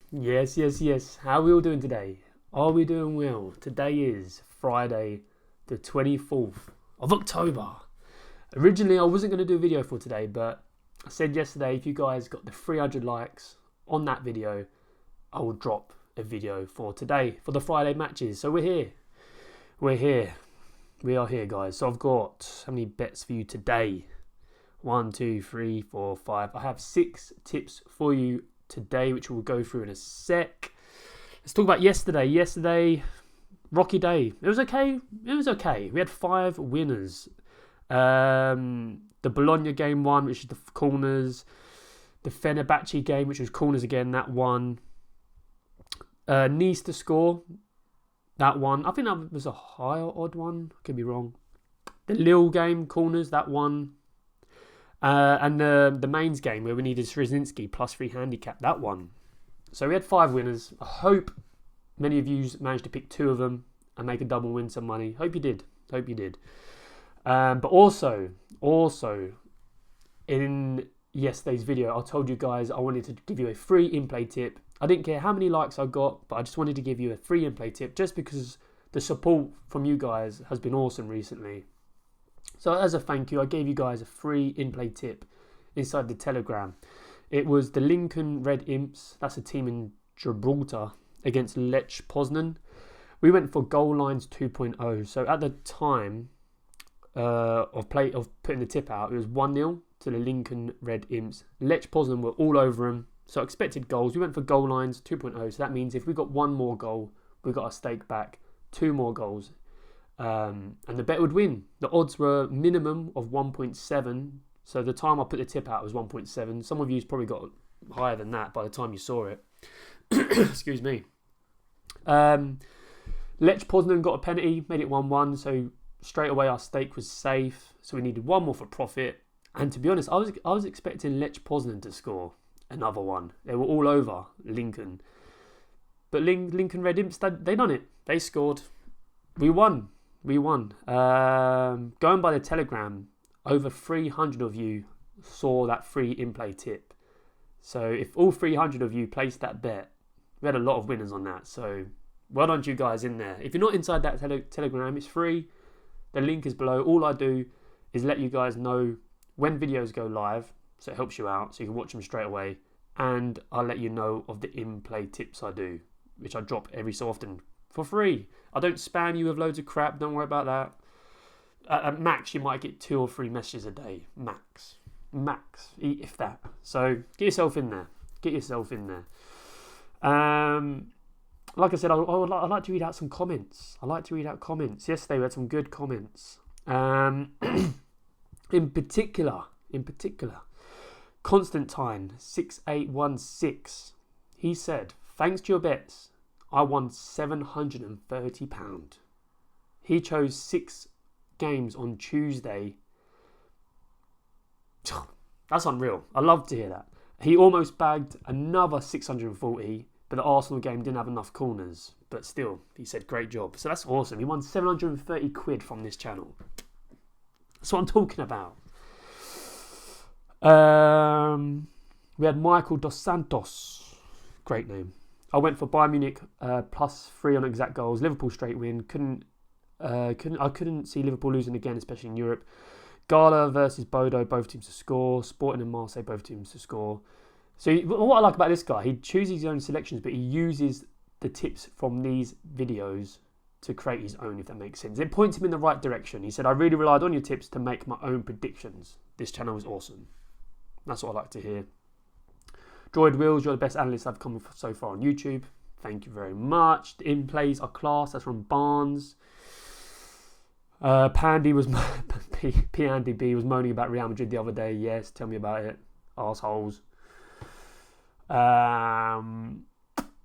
Yes, yes, yes. How are we all doing today? Are we doing well? Today is Friday, the 24th of October. Originally, I wasn't going to do a video for today, but I said yesterday if you guys got the 300 likes on that video, I will drop a video for today for the Friday matches. So we're here. We're here. We are here, guys. So I've got how many bets for you today? 1, 2, 3, 4, 5. I have 6 tips for you today, which we'll go through in a sec. Let's talk about yesterday. Yesterday, rocky day. It was okay. It was okay. We had 5 winners. The Bologna game won, which is the corners. The Fenerbahce game, which was corners again, that won. Nice to score, that one. I think that was a higher odd one. Could be wrong. The Lille game, corners, that one. And the mains game where we needed Srzinski +3 handicap, that one. So we had 5 winners. I hope many of you managed to pick 2 of them and make a double, win some money. Hope you did. Hope you did. But also in yesterday's video, I told you guys I wanted to give you a free in-play tip. I didn't care how many likes I got, but I just wanted to give you a free in-play tip just because the support from you guys has been awesome recently. So as a thank you, I gave you guys a free in-play tip inside the Telegram. It was the Lincoln Red Imps, that's a team in Gibraltar, against Lech Poznan. We went for goal lines 2.0. So at the time of putting the tip out, it was 1-0 to the Lincoln Red Imps. Lech Poznan were all over them. So expected goals, we went for goal lines 2.0. So that means if we got 1 more goal, we got our stake back. 2 more goals. And the bet would win. The odds were minimum of 1.7. So the time I put the tip out was 1.7. Some of you probably got higher than that by the time you saw it. Excuse me. Lech Poznan got a penalty, made it 1-1. So straight away our stake was safe. So we needed 1 more for profit. And to be honest, I was expecting Lech Poznan to score another one. They were all over Lincoln. But Lincoln Red Imps, they done it. They scored. We won. Going by the Telegram, over 300 of you saw that free in-play tip. So if all 300 of you placed that bet, we had a lot of winners on that. So well done to you guys in there. If you're not inside that Telegram, it's free. The link is below. All I do is let you guys know when videos go live. So it helps you out. So you can watch them straight away. And I'll let you know of the in-play tips I do, which I drop every so often for free. I don't spam you with loads of crap. Don't worry about that. At max, you might get 2 or 3 messages a day. Max, if that. So get yourself in there. Like I said, I'd like to read out some comments. Yesterday we had some good comments. In particular, Constantine 6816. He said, "Thanks to your bets, I won £730. He chose 6 games on Tuesday." That's unreal. I love to hear that. He almost bagged another 640, but the Arsenal game didn't have enough corners. But still, he said, great job. So that's awesome. He won 730 quid from this channel. That's what I'm talking about. We had Michael Dos Santos. Great name. I went for Bayern Munich +3 on exact goals. Liverpool straight win. I couldn't see Liverpool losing again, especially in Europe. Gala versus Bodo, both teams to score. Sporting and Marseille, both teams to score. So what I like about this guy, he chooses his own selections, but he uses the tips from these videos to create his own, if that makes sense. It points him in the right direction. He said, "I really relied on your tips to make my own predictions. This channel was awesome." That's what I like to hear. Droid Wills, you're the best analyst I've come with so far on YouTube. Thank you very much. The in-plays are class. That's from Barnes. Pandy was P. B was moaning about Real Madrid the other day. Yes, tell me about it. Arseholes.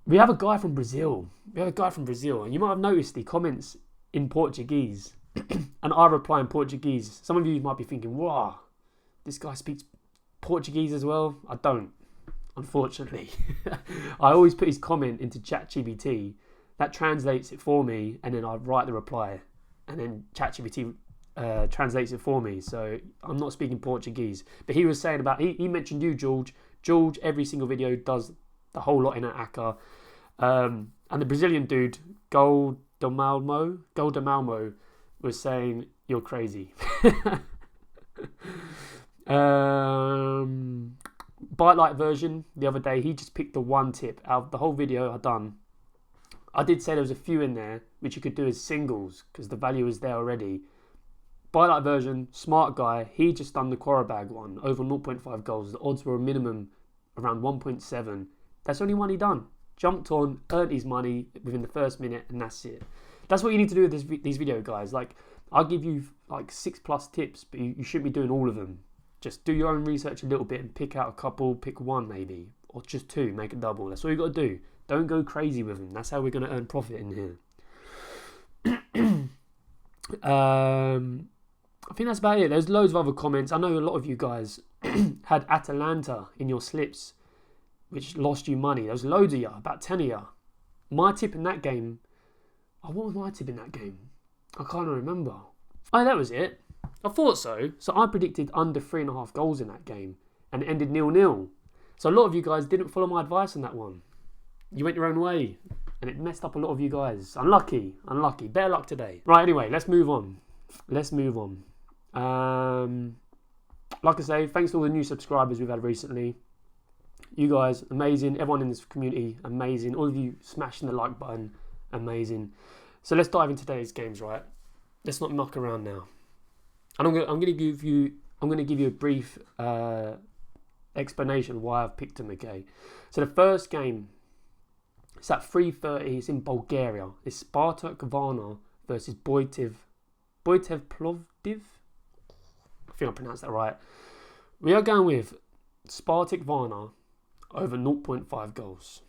We have a guy from Brazil. And you might have noticed the comments in Portuguese. And I reply in Portuguese. Some of you might be thinking, wow, this guy speaks Portuguese as well. I don't, unfortunately. I always put his comment into ChatGPT. That translates it for me, and then I write the reply. And then ChatGPT translates it for me. So I'm not speaking Portuguese. But he was saying about, he mentioned you, George. George, every single video does the whole lot in at Acca. And the Brazilian dude, Goldamalmo, was saying, "You're crazy." Bite Light version, the other day, he just picked the one tip out of the whole video I've done. I did say there was a few in there which you could do as singles because the value is there already. Bite Light version, smart guy, he just done the Quarabag one over 0.5 goals. The odds were a minimum around 1.7. That's the only one he done. Jumped on, earned his money within the first minute, and that's it. That's what you need to do with these video guys. Like, I'll give you like 6+ tips, but you shouldn't be doing all of them. Just do your own research a little bit and pick out a couple, pick one maybe, or just two, make a double. That's all you got to do. Don't go crazy with them. That's how we're going to earn profit in here. I think that's about it. There's loads of other comments. I know a lot of you guys had Atalanta in your slips, which lost you money. There was loads of you, about 10 of you. My tip in that game, what was my tip in that game? I can't remember. Oh, that was it. I thought so. So I predicted under 3.5 goals in that game and it ended 0-0. So a lot of you guys didn't follow my advice on that one. You went your own way and it messed up a lot of you guys. Unlucky. Better luck today. Right, anyway, let's move on. Like I say, thanks to all the new subscribers we've had recently. You guys, amazing. Everyone in this community, amazing. All of you smashing the like button, amazing. So let's dive into today's games, right? Let's not muck around now. And I'm going to give you a brief explanation why I've picked them. Okay. So the first game, it's at 3:30. It's in Bulgaria. It's Spartak Varna versus Boitev Plovdiv. I think I pronounced that right. We are going with Spartak Varna over 0.5 goals.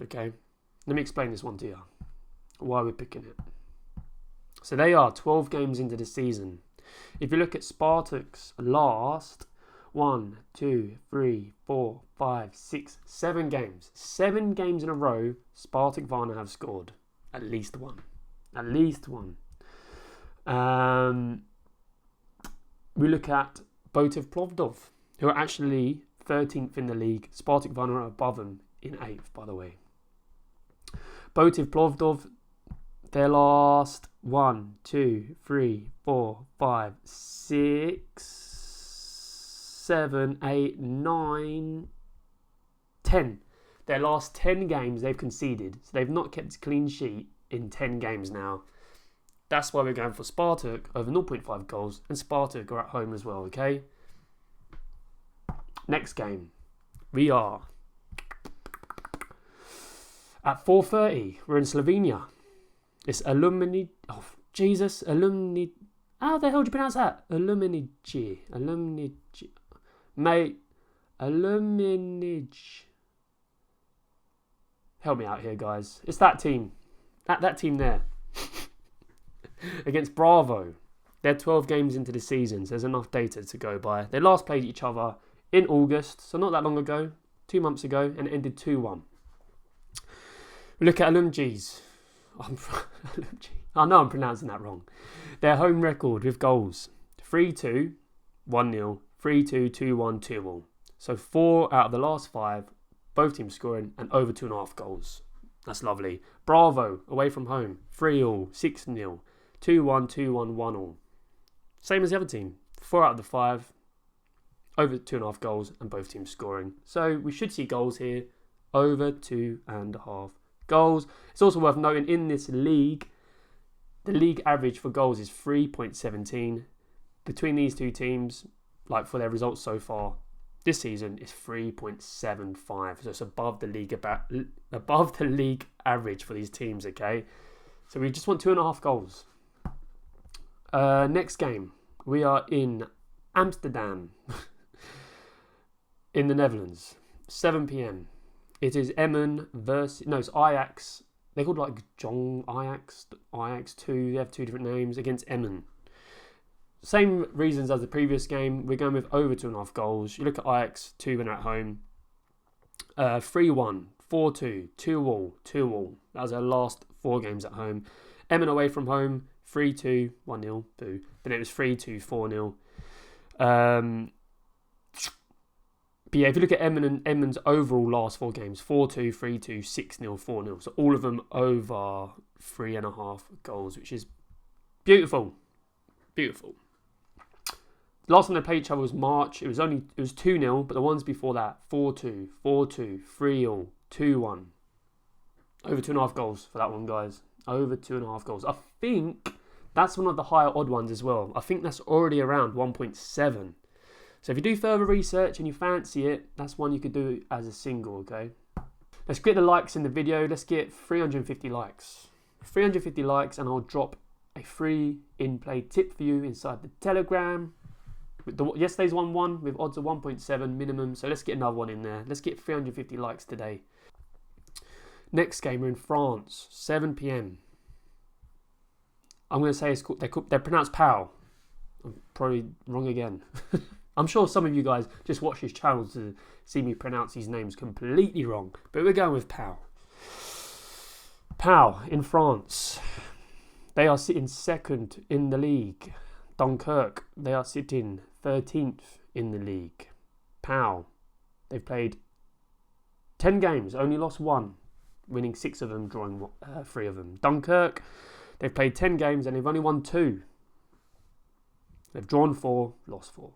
Okay. Let me explain this one to you. Why we're picking it. So they are 12 games into the season. If you look at Spartak's last 1, 2, 3, 4, 5, 6, 7 games. 7 games in a row, Spartak Varna have scored. At least one. We look at Boitev Plovdiv, who are actually 13th in the league. Spartak Varna are above them in 8th, by the way. Boitev Plovdiv, their last 1, 2, 3, 4, 5, 6, 7, 8, 9, 10. Their last 10 games they've conceded. So they've not kept a clean sheet in 10 games now. That's why we're going for Spartak over 0.5 goals. And Spartak are at home as well, okay? Next game. We are at 4:30. We're in Slovenia. It's Alumni. Oh, Jesus. Alumni. How the hell do you pronounce that? Alumni. Mate. Alumni. Help me out here, guys. It's that team. That team there. Against Bravo. They're 12 games into the season, so there's enough data to go by. They last played each other in August, so not that long ago, 2 months ago, and it ended 2-1. We look at Alumni's. I know I'm pronouncing that wrong. Their home record with goals: 3-2, 1-0, 3-2, 2-1, 2-all. So 4 out of the last 5, both teams scoring, and over 2.5 goals. That's lovely. Bravo, away from home, 3-all, 6-0, 2-1, 2-1, 1-all. Same as the other team. 4 out of the 5, over 2.5 goals, and both teams scoring. So we should see goals here, over 2.5 goals. It's also worth noting in this league, the league average for goals is 3.17. Between these two teams, like for their results so far this season, is 3.75. So it's above the league average for these teams. Okay, so we just want 2.5 goals. Next game, we are in Amsterdam, in the Netherlands, 7 p.m. It is Emmen versus... No, it's Ajax. They're called like Jong Ajax, Ajax 2. They have 2 different names against Emmen. Same reasons as the previous game. We're going with over 2.5 goals. You look at Ajax 2 when they're at home. 3-1, 4-2, 2-all, 2-all. That was their last 4 games at home. Emmen away from home, 3-2, 1-0, boo. Then it was 3-2, 4-0. But yeah, if you look at Edmonds' overall last 4 games, 4-2, 3-2, 6-0, 4-0. So all of them over 3.5 goals, which is beautiful. Beautiful. Last time they played each other was March. It was 2-0, but the ones before that, 4-2, 4-2, 3-0, 2-1. Over 2.5 goals for that one, guys. Over 2.5 goals. I think that's one of the higher odd ones as well. I think that's already around 1.7. So if you do further research and you fancy it, that's one you could do as a single, okay? Let's get the likes in the video. Let's get 350 likes. 350 likes and I'll drop a free in-play tip for you inside the Telegram. Yesterday's one won with odds of 1.7 minimum. So let's get another one in there. Let's get 350 likes today. Next game, we're in France, 7 p.m. I'm going to say they're pronounced Pau. I'm probably wrong again. I'm sure some of you guys just watch his channel to see me pronounce these names completely wrong. But we're going with Pau. Pau in France. They are sitting 2nd in the league. Dunkirk, they are sitting 13th in the league. Pau, they've played 10 games, only lost 1. Winning 6 of them, drawing 3 of them. Dunkirk, they've played 10 games and they've only won 2. They've drawn 4, lost 4.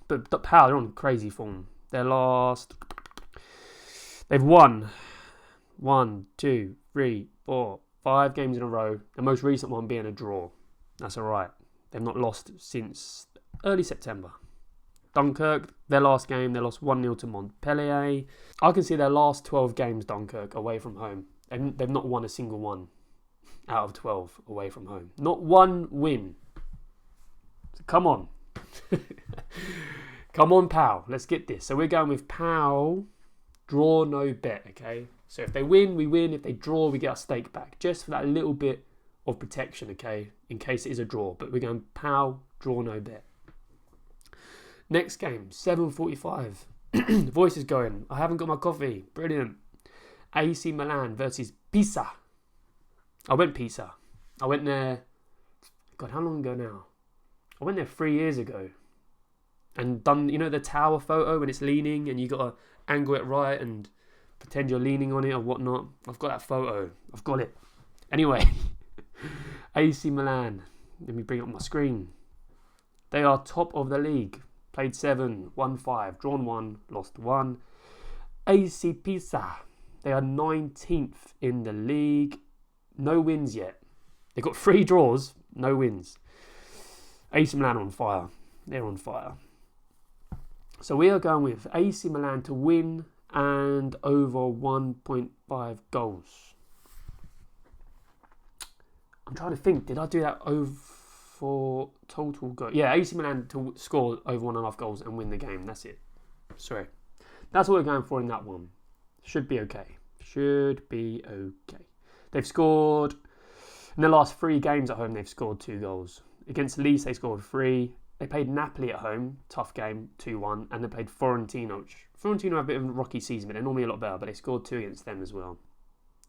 But Pau, they're on crazy form. They've won 1, 2, 3, 4, 5 games in a row. The most recent one being a draw. That's alright. They've not lost since early September. Dunkirk, their last game, they lost 1-0 to Montpellier. I can see their last 12 games, Dunkirk, away from home. They've not won a single one out of 12 away from home. Not one win. So come on. Come on, Pau. Let's get this. So we're going with Pau, draw, no bet, okay? So if they win, we win. If they draw, we get our stake back. Just for that little bit of protection, okay? In case it is a draw. But we're going Pau, draw, no bet. Next game, 7:45. Voice is going. I haven't got my coffee. Brilliant. AC Milan versus Pisa. I went Pisa. I went there. God, how long ago now? I went there 3 years ago. And done, you know, the tower photo when it's leaning and you got to angle it right and pretend you're leaning on it or whatnot. I've got that photo. I've got it. Anyway, AC Milan. Let me bring up my screen. They are top of the league. Played 7, won 5, drawn 1, lost 1. AC Pisa. They are 19th in the league. No wins yet. They've got 3 draws, no wins. AC Milan on fire. They're on fire. So we are going with AC Milan to win and over 1.5 goals. I'm trying to think, did I do that over for total goal? Yeah, AC Milan to score over 1.5 goals and win the game. That's it. Sorry. That's what we're going for in that one. Should be okay. Should be okay. They've scored, in the last 3 games at home, they've scored 2 goals. Against Nice, they scored 3. They played Napoli at home, tough game, 2-1. And they played Fiorentina, which Fiorentina have a bit of a rocky season, but they're normally a lot better. But they scored 2 against them as well.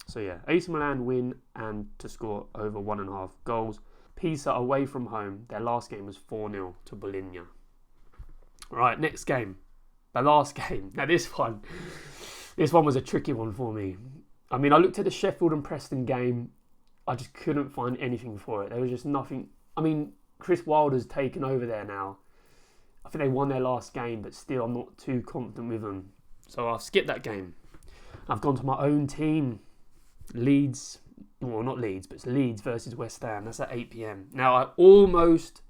So yeah, AC Milan win and to score over 1.5 goals. Pisa away from home, their last game was 4-0 to Bologna. Right, next game. The last game. Now this one was a tricky one for me. I mean, I looked at the Sheffield and Preston game. I just couldn't find anything for it. There was just nothing. I mean, Chris Wilder's taken over there now. I think they won their last game, but still I'm not too confident with them. So I've skipped that game. I've gone to my own team. Leeds. Well, not Leeds, but it's Leeds versus West Ham. That's at 8 p.m. Now, I almost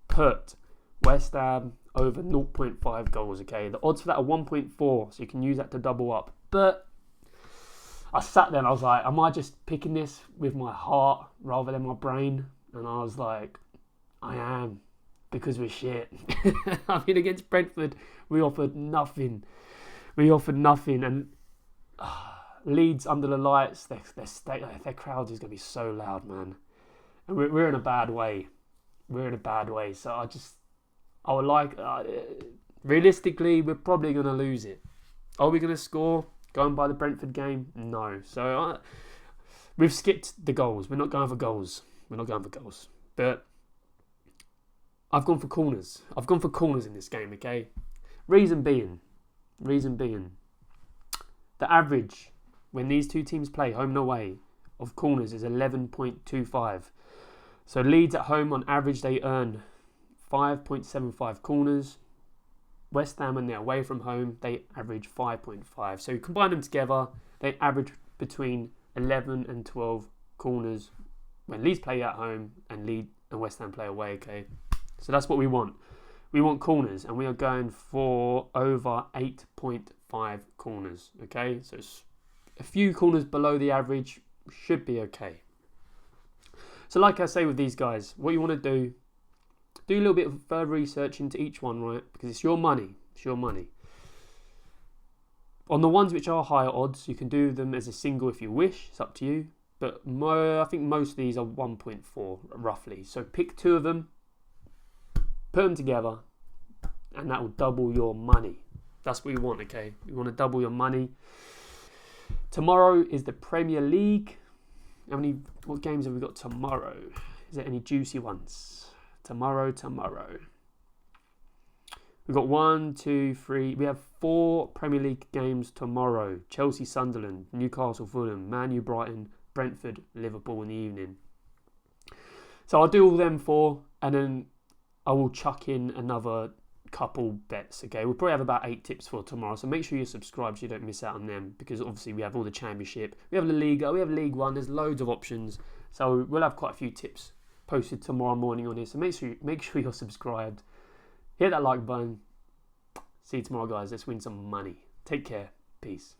put West Ham over 0.5 goals, okay? The odds for that are 1.4, so you can use that to double up. But I sat there and I was like, am I just picking this with my heart rather than my brain? And I was like, I am, because we're shit. I mean, against Brentford, we offered nothing. And Leeds under the lights, their crowd is going to be so loud, man. And we're in a bad way. So I would like, realistically, we're probably going to lose it. Are we going to score going by the Brentford game? No. So we've skipped the goals. We're not going for goals. But I've gone for corners. In this game, okay? Reason being, the average when these two teams play home and away of corners is 11.25. So Leeds at home on average they earn 5.75 corners. West Ham when they're away from home they average 5.5. So you combine them together, they average between 11 and 12 corners when Leeds play at home and West Ham play away. Okay, so that's what we want. We want corners, and we are going for over 8.5 corners. Okay, so it's a few corners below the average, should be okay. So like I say with these guys, what you want to do a little bit of further research into each one, right? Because it's your money. It's your money. On the ones which are higher odds, you can do them as a single if you wish. It's up to you. But I think most of these are 1.4 roughly. So pick two of them, put them together, and that will double your money. That's what you want, okay? You want to double your money. Tomorrow is the Premier League. What games have we got tomorrow? Is there any juicy ones? Tomorrow. We've got 1, 2, 3. We have 4 Premier League games tomorrow. Chelsea, Sunderland, Newcastle, Fulham, Man U, Brighton, Brentford, Liverpool in the evening. So I'll do all them 4, and then I will chuck in another couple bets. Okay, we'll probably have about 8 tips for tomorrow. So make sure you're subscribed so you don't miss out on them, because obviously we have all the Championship, we have La Liga, we have League One. There's loads of options. So we'll have quite a few tips posted tomorrow morning on here. So make sure you're subscribed. Hit that like button. See you tomorrow, guys. Let's win some money. Take care. Peace.